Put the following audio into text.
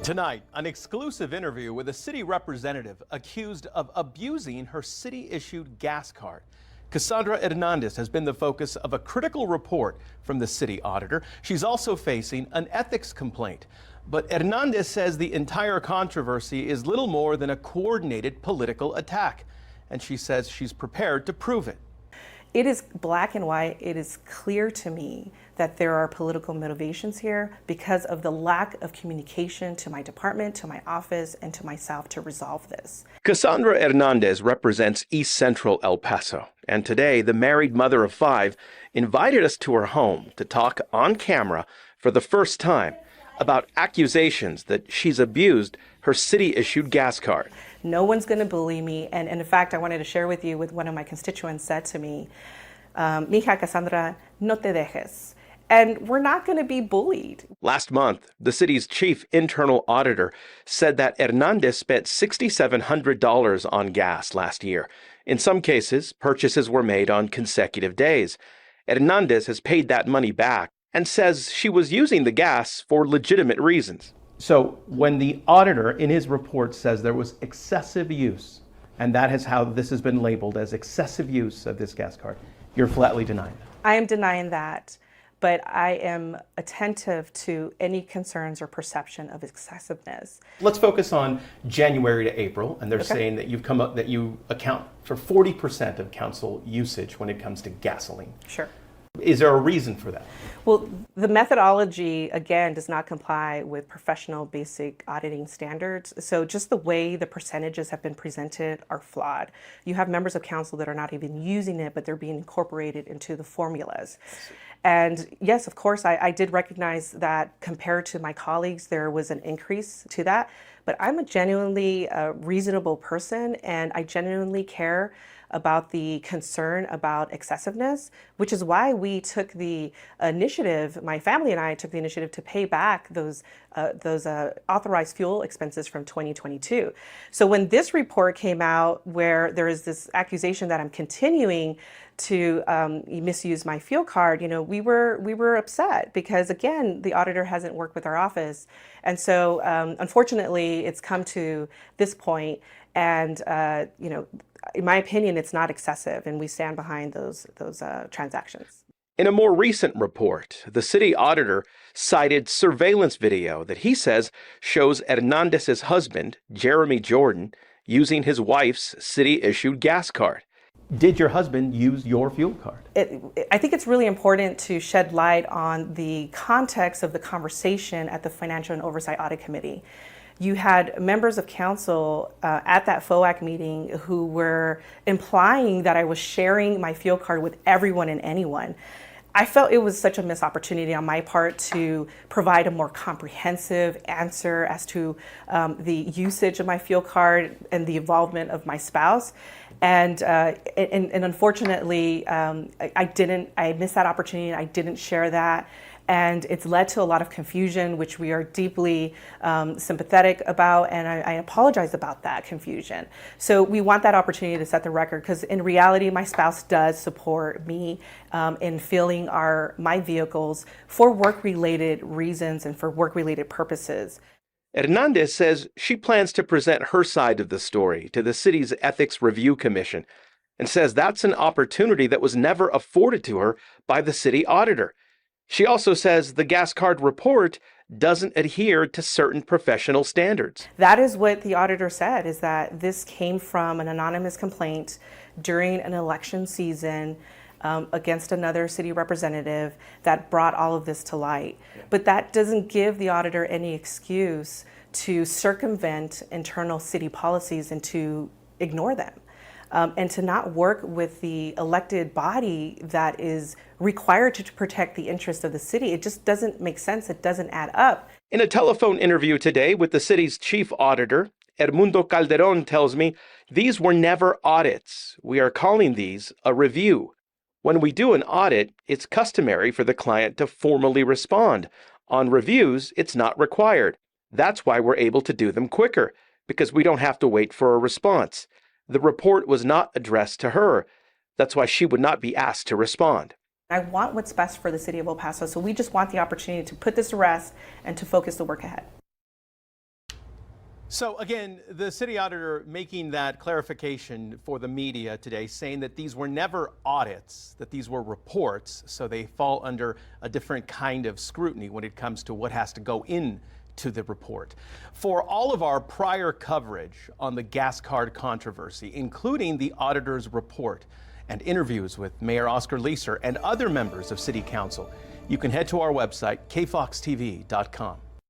Tonight, an exclusive interview with a city representative accused of abusing her city-issued gas card. Cassandra Hernandez has been the focus of a critical report from the city auditor. She's also facing an ethics complaint. But Hernandez says the entire controversy is little more than a coordinated political attack. And she says she's prepared to prove it. It is black and white. It is clear to me that there are political motivations here because of the lack of communication to my department, to my office, and to myself to resolve this. Cassandra Hernandez represents East Central El Paso, and today the married mother of 5 invited us to her home to talk on camera for the first time about accusations that she's abused her city-issued gas card. No one's going to bully me, and in fact, I wanted to share with you what one of my constituents said to me, Mija Cassandra, no te dejes. And we're not going to be bullied. Last month, the city's chief internal auditor said that Hernandez spent $6,700 on gas last year. In some cases, purchases were made on consecutive days. Hernandez has paid that money back and says she was using the gas for legitimate reasons. So when the auditor in his report says there was excessive use, and that is how this has been labeled as excessive use of this gas card, you're flatly denying that. I am denying that, but I am attentive to any concerns or perception of excessiveness. Let's focus on January to April, and they're saying that you've come up that you account for 40% of council usage when it comes to gasoline. Sure. Is there a reason for that? Well, the methodology, again, does not comply with professional basic auditing standards. So just the way the percentages have been presented are flawed. You have members of council that are not even using it, but they're being incorporated into the formulas. And yes, of course, I did recognize that compared to my colleagues, there was an increase to that. But I'm a genuinely reasonable person, and I genuinely care about the concern about excessiveness, which is why we took the initiative, my family and I took the initiative to pay back those authorized fuel expenses from 2022. So when this report came out where there is this accusation that I'm continuing to misuse my fuel card, we were upset because, again, the auditor hasn't worked with our office. And so unfortunately, it's come to this point, and in my opinion, it's not excessive, and we stand behind those transactions. In a more recent report, the city auditor cited surveillance video that he says shows Hernandez's husband, Jeremy Jordan, using his wife's city-issued gas card. Did your husband use your fuel card? I think it's really important to shed light on the context of the conversation at the Financial and Oversight Audit Committee. You had members of council at that FOAC meeting who were implying that I was sharing my fuel card with everyone and anyone. I felt it was such a missed opportunity on my part to provide a more comprehensive answer as to the usage of my fuel card and the involvement of my spouse. And unfortunately, I missed that opportunity, and I didn't share that. And it's led to a lot of confusion, which we are deeply sympathetic about, and I apologize about that confusion. So we want that opportunity to set the record, because in reality, my spouse does support me in filling my vehicles for work-related reasons and for work-related purposes. Hernandez says she plans to present her side of the story to the city's Ethics Review Commission, and says that's an opportunity that was never afforded to her by the city auditor. She also says the gas card report doesn't adhere to certain professional standards. That is what the auditor said, is that this came from an anonymous complaint during an election season against another city representative that brought all of this to light. But that doesn't give the auditor any excuse to circumvent internal city policies and to ignore them. And to not work with the elected body that is required to protect the interests of the city. It just doesn't make sense. It doesn't add up. In a telephone interview today with the city's chief auditor, Edmundo Calderon tells me these were never audits. We are calling these a review. When we do an audit, it's customary for the client to formally respond. On reviews, it's not required. That's why we're able to do them quicker, because we don't have to wait for a response. The report was not addressed to her. That's why she would not be asked to respond. I want what's best for the city of El Paso, so we just want the opportunity to put this to rest and to focus the work ahead. So again, the city auditor making that clarification for the media today, saying that these were never audits, that these were reports, so they fall under a different kind of scrutiny when it comes to what has to go into the report. For all of our prior coverage on the gas card controversy, including the auditor's report and interviews with Mayor Oscar Leeser and other members of City Council, you can head to our website, kfoxtv.com.